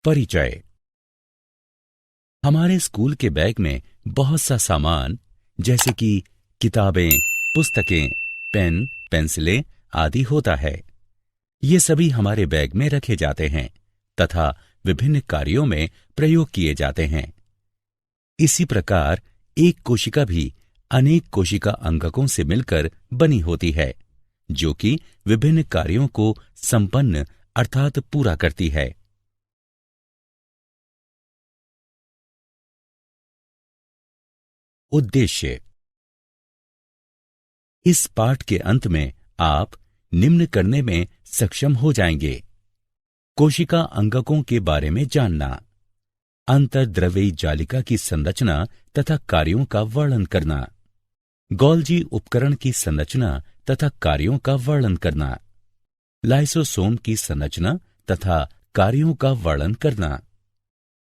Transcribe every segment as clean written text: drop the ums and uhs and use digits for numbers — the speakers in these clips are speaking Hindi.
परिचय। हमारे स्कूल के बैग में बहुत सा सामान जैसे कि किताबें, पुस्तकें, पेन, पेंसिलें आदि होता है। ये सभी हमारे बैग में रखे जाते हैं तथा विभिन्न कार्यों में प्रयोग किए जाते हैं। इसी प्रकार एक कोशिका भी अनेक कोशिका अंगकों से मिलकर बनी होती है, जो कि विभिन्न कार्यों को संपन्न अर्थात पूरा करती है। उद्देश्य। इस पाठ के अंत में आप निम्न करने में सक्षम हो जाएंगे: कोशिका अंगकों के बारे में जानना, अंतर्द्रव्यी जालिका की संरचना तथा कार्यों का वर्णन करना, गोल्जी उपकरण की संरचना तथा कार्यों का वर्णन करना, लाइसोसोम की संरचना तथा कार्यों का वर्णन करना,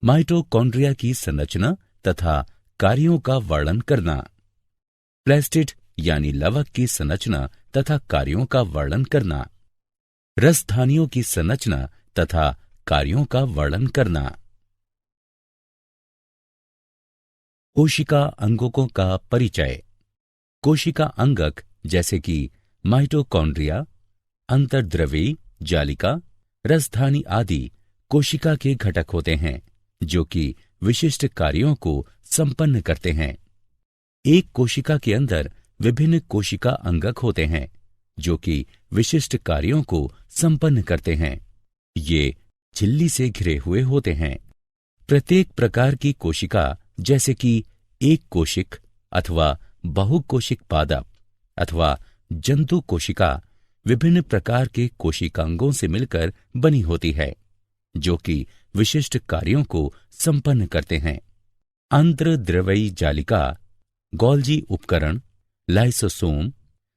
माइटोकॉन्ड्रिया की संरचना तथा कार्यों का वर्णन करना, प्लास्टिड यानी लवक की संरचना तथा कार्यों का वर्णन करना, रसधानियों की संरचना तथा कार्यों का वर्णन करना। कोशिका अंगकों का परिचय। कोशिका अंगक जैसे कि माइटोकॉन्ड्रिया, अंतर्द्रव्यी जालिका, रसधानी आदि कोशिका के घटक होते हैं, जो कि विशिष्ट कार्यों को संपन्न करते हैं। एक कोशिका के अंदर विभिन्न कोशिका अंगक होते हैं, जो कि विशिष्ट कार्यों को संपन्न करते हैं। ये झिल्ली से घिरे हुए होते हैं। प्रत्येक प्रकार की कोशिका जैसे कि एक कोशिक अथवा बहुकोशिक पादप अथवा जंतु कोशिका विभिन्न प्रकार के कोशिकांगों से मिलकर बनी होती है, जो कि विशिष्ट कार्यों को संपन्न करते हैं। अंतर्द्रव्यी जालिका, गोल्जी उपकरण, लाइसोसोम,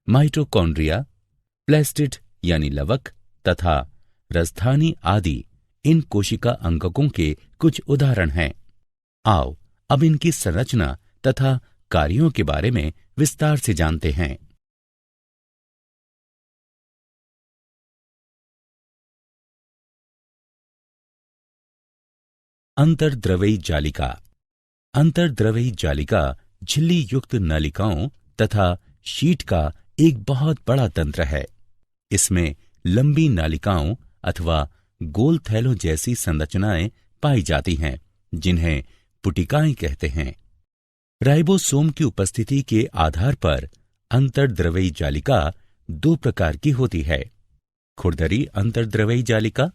माइटोकॉन्ड्रिया, प्लास्टिड यानी लवक तथा रसधानी आदि इन कोशिका अंगकों के कुछ उदाहरण हैं। आओ अब इनकी संरचना तथा कार्यों के बारे में विस्तार से जानते हैं। अंतर्द्रव्यी जालिका। अंतर्द्रव्यी जालिका झिल्ली युक्त नलिकाओं तथा शीट का एक बहुत बड़ा तंत्र है। इसमें लंबी नालिकाओं अथवा गोल थैलों जैसी संरचनाएं पाई जाती हैं, जिन्हें पुटिकाएं कहते हैं। राइबोसोम की उपस्थिति के आधार पर अंतर्द्रव्यी जालिका दो प्रकार की होती है: खुरदरी अंतर्द्रव्यी जालिका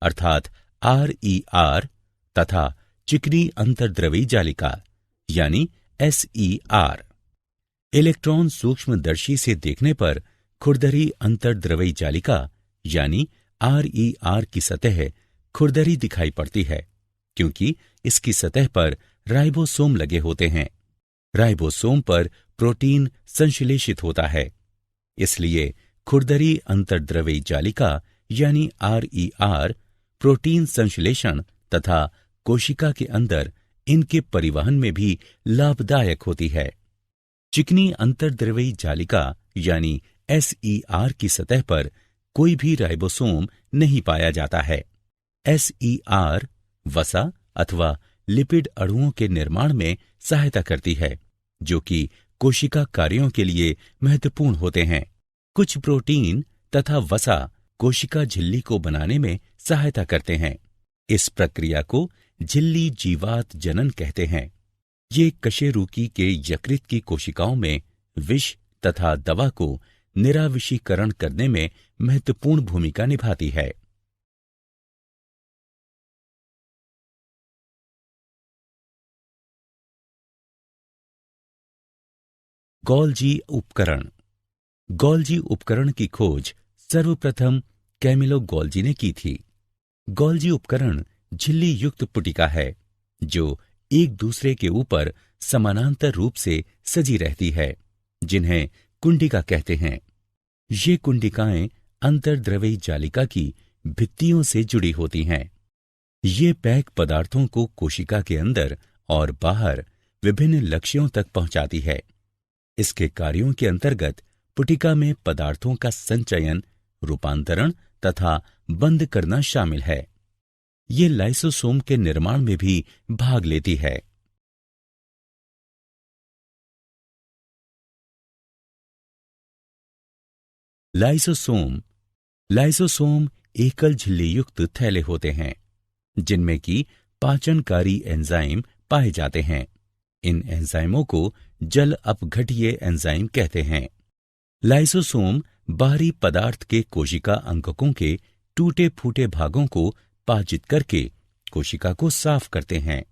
अर्थात RER तथा चिकनी अंतर्द्रव्यी जालिका यानी SER। इलेक्ट्रॉन सूक्ष्मदर्शी से देखने पर खुरदरी अंतर्द्रव्यी जालिका यानी RER की सतह खुरदरी दिखाई पड़ती है, क्योंकि इसकी सतह पर राइबोसोम लगे होते हैं। राइबोसोम पर प्रोटीन संश्लेषित होता है, इसलिए खुरदरी अंतर्द्रव्यी जालिका यानी RER प्रोटीन संश्लेषण तथा कोशिका के अंदर इनके परिवहन में भी लाभदायक होती है। चिकनी अंतर्द्रव्यी जालिका यानी SER की सतह पर कोई भी राइबोसोम नहीं पाया जाता है। SER वसा अथवा लिपिड अणुओं के निर्माण में सहायता करती है, जो कि कोशिका कार्यों के लिए महत्वपूर्ण होते हैं। कुछ प्रोटीन तथा वसा कोशिका झिल्ली को बनाने में सहायता करते हैं। इस प्रक्रिया को झिल्ली जीवात जनन कहते हैं। ये कशेरुकी के यकृत की कोशिकाओं में विष तथा दवा को निराविषीकरण करने में महत्वपूर्ण भूमिका निभाती है। गोल्जी उपकरण। गोल्जी उपकरण की खोज सर्वप्रथम कैमिलो गोल्जी ने की थी। गोल्जी उपकरण झिल्ली युक्त पुटिका है, जो एक दूसरे के ऊपर समानांतर रूप से सजी रहती है, जिन्हें कुंडिका कहते हैं। ये कुंडिकाएं अंतर्द्रव्यी जालिका की भित्तियों से जुड़ी होती हैं। ये पैक पदार्थों को कोशिका के अंदर और बाहर विभिन्न लक्ष्यों तक पहुंचाती है। इसके कार्यों के अंतर्गत पुटिका में पदार्थों का संचयन, रूपांतरण तथा बंद करना शामिल है। ये लाइसोसोम के निर्माण में भी भाग लेती है। लाइसोसोम एकल झिल्ली युक्त थैले होते हैं जिनमें कि पाचनकारी एंजाइम पाए जाते हैं। इन एंजाइमों को जल अपघट्य एंजाइम कहते हैं। लाइसोसोम बाहरी पदार्थ के कोशिका अंगकों के टूटे फूटे भागों को पाचित करके कोशिका को साफ करते हैं।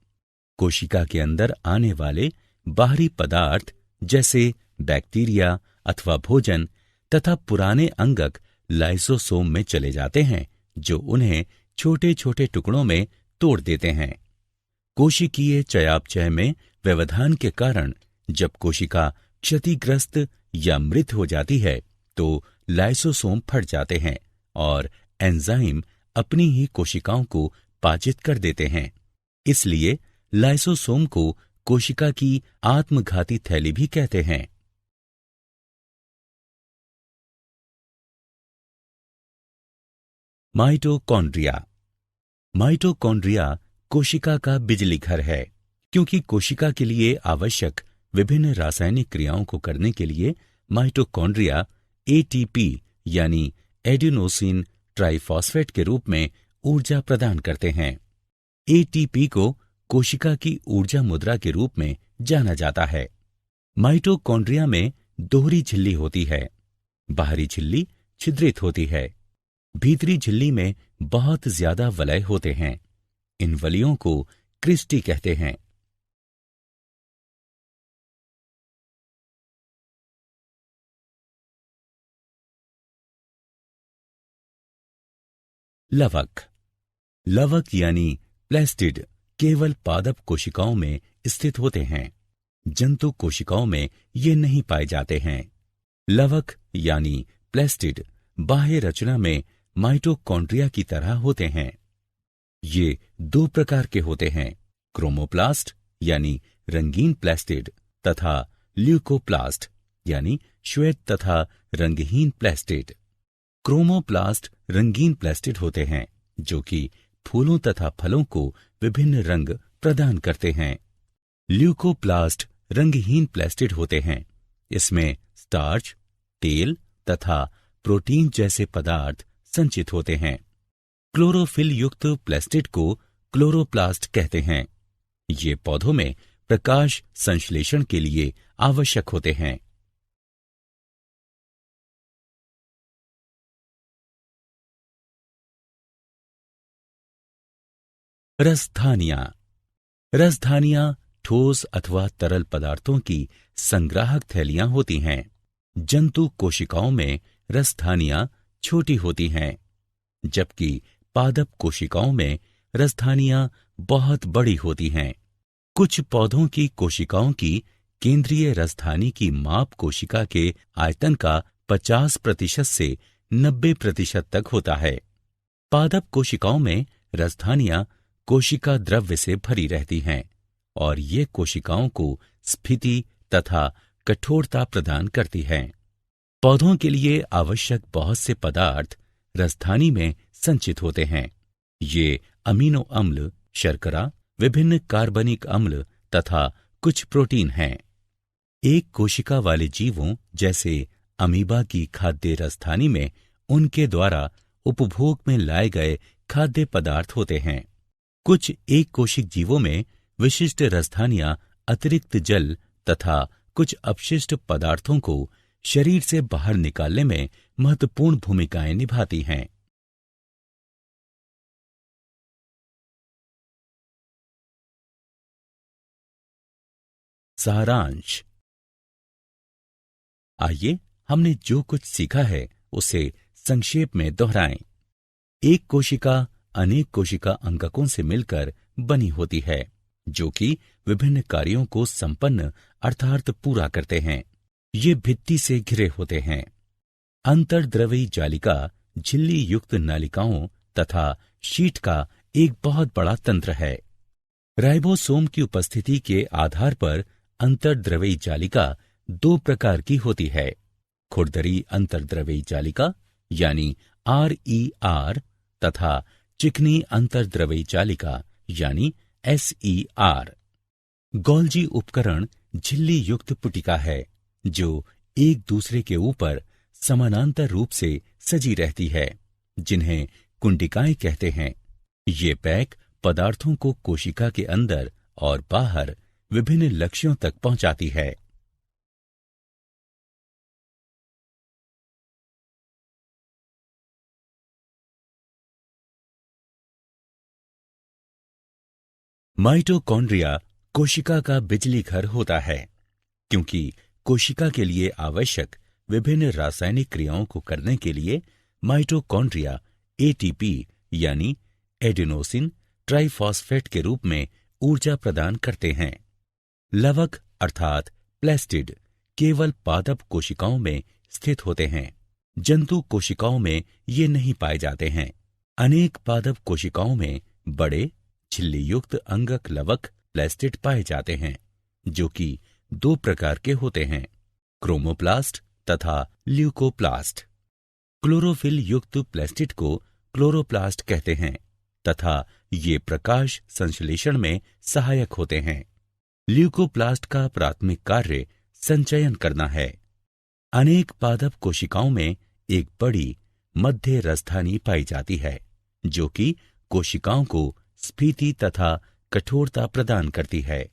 कोशिका के अंदर आने वाले बाहरी पदार्थ जैसे बैक्टीरिया अथवा भोजन तथा पुराने अंगक लाइसोसोम में चले जाते हैं, जो उन्हें छोटे छोटे टुकड़ों में तोड़ देते हैं। कोशिकीय चयापचय में व्यवधान के कारण जब कोशिका क्षतिग्रस्त या मृत हो जाती है तो लाइसोसोम फट जाते हैं और एंजाइम अपनी ही कोशिकाओं को पाचित कर देते हैं। इसलिए लाइसोसोम को कोशिका की आत्मघाती थैली भी कहते हैं। माइटोकॉन्ड्रिया कोशिका का बिजली घर है, क्योंकि कोशिका के लिए आवश्यक विभिन्न रासायनिक क्रियाओं को करने के लिए माइटोकॉन्ड्रिया एटीपी यानी एडिनोसिन ट्राइफॉस्फेट के रूप में ऊर्जा प्रदान करते हैं। एटीपी को कोशिका की ऊर्जा मुद्रा के रूप में जाना जाता है। माइटोकॉन्ड्रिया में दोहरी झिल्ली होती है। बाहरी झिल्ली छिद्रित होती है। भीतरी झिल्ली में बहुत ज्यादा वलय होते हैं। इन वलयों को क्रिस्टी कहते हैं। लवक यानी प्लेस्टिड केवल पादप कोशिकाओं में स्थित होते हैं। जंतु कोशिकाओं में ये नहीं पाए जाते हैं। लवक यानी प्लेस्टिड बाह्य रचना में माइटोकॉन्ड्रिया की तरह होते हैं। ये दो प्रकार के होते हैं, क्रोमोप्लास्ट यानी रंगीन प्लास्टिड तथा ल्यूकोप्लास्ट यानी श्वेत तथा रंगहीन प्लास्टिड। क्रोमोप्लास्ट रंगीन प्लास्टिड होते हैं जो कि फूलों तथा फलों को विभिन्न रंग प्रदान करते हैं। ल्यूकोप्लास्ट रंगहीन प्लास्टिड होते हैं। इसमें स्टार्च, तेल तथा प्रोटीन जैसे पदार्थ संचित होते हैं। क्लोरोफिल युक्त प्लास्टिड को क्लोरोप्लास्ट कहते हैं। ये पौधों में प्रकाश संश्लेषण के लिए आवश्यक होते हैं। रसधानियां ठोस अथवा तरल पदार्थों की संग्राहक थैलियां होती हैं। जंतु कोशिकाओं में रसधानियां छोटी होती हैं, जबकि पादप कोशिकाओं में रसधानियां बहुत बड़ी होती हैं। कुछ पौधों की कोशिकाओं की केंद्रीय रसधानी की माप कोशिका के आयतन का 50% से 90% तक होता है। पादप कोशिकाओं में रसधानियां कोशिका द्रव्य से भरी रहती हैं और ये कोशिकाओं को स्फीति तथा कठोरता प्रदान करती हैं। पौधों के लिए आवश्यक बहुत से पदार्थ रसधानी में संचित होते हैं। ये अमीनो अम्ल, शर्करा, विभिन्न कार्बनिक अम्ल तथा कुछ प्रोटीन हैं। एक कोशिका वाले जीवों जैसे अमीबा की खाद्य रसधानी में उनके द्वारा उपभोग में लाए गए खाद्य पदार्थ होते हैं। कुछ एक कोशिक जीवों में विशिष्ट रसधानियां अतिरिक्त जल तथा कुछ अपशिष्ट पदार्थों को शरीर से बाहर निकालने में महत्वपूर्ण भूमिकाएं निभाती हैं। सारांश। आइए हमने जो कुछ सीखा है उसे संक्षेप में दोहराएं। एक कोशिका अनेक कोशिका अंगकों से मिलकर बनी होती है, जो कि विभिन्न कार्यों को संपन्न अर्थात पूरा करते हैं। ये भित्ति से घिरे होते हैं। अंतर्द्रवी जालिका झिल्ली युक्त नालिकाओं तथा शीट का एक बहुत बड़ा तंत्र है। राइबोसोम की उपस्थिति के आधार पर अंतर्द्रव्यी जालिका दो प्रकार की होती है, खुरदरी अंतर्द्रव्यी जालिका यानी RER तथा चिकनी अंतर्द्रव्यी जालिका यानी SER। गोल्जी उपकरण झिल्ली युक्त पुटिका है जो एक दूसरे के ऊपर समानांतर रूप से सजी रहती है, जिन्हें कुंडिकाएं कहते हैं। ये पैक पदार्थों को कोशिका के अंदर और बाहर विभिन्न लक्ष्यों तक पहुंचाती है। माइटोकॉन्ड्रिया कोशिका का बिजली घर होता है, क्योंकि कोशिका के लिए आवश्यक विभिन्न रासायनिक क्रियाओं को करने के लिए माइटोकॉन्ड्रिया ATP यानी एडेनोसिन ट्राइफॉस्फेट के रूप में ऊर्जा प्रदान करते हैं। लवक अर्थात प्लास्टिड केवल पादप कोशिकाओं में स्थित होते हैं। जंतु कोशिकाओं में ये नहीं पाए जाते हैं। अनेक पादप कोशिकाओं में बड़े झिल्ली युक्त अंगक लवक प्लास्टिड पाए जाते हैं, जो कि दो प्रकार के होते हैं, क्रोमोप्लास्ट तथा ल्यूकोप्लास्ट। क्लोरोफिल युक्त प्लास्टिड को क्लोरोप्लास्ट कहते हैं तथा ये प्रकाश संश्लेषण में सहायक होते हैं। ल्यूकोप्लास्ट का प्राथमिक कार्य संचयन करना है। अनेक पादप कोशिकाओं में एक बड़ी मध्य रसधानी पाई जाती है, जो कि कोशिकाओं को स्फीति तथा कठोरता प्रदान करती है।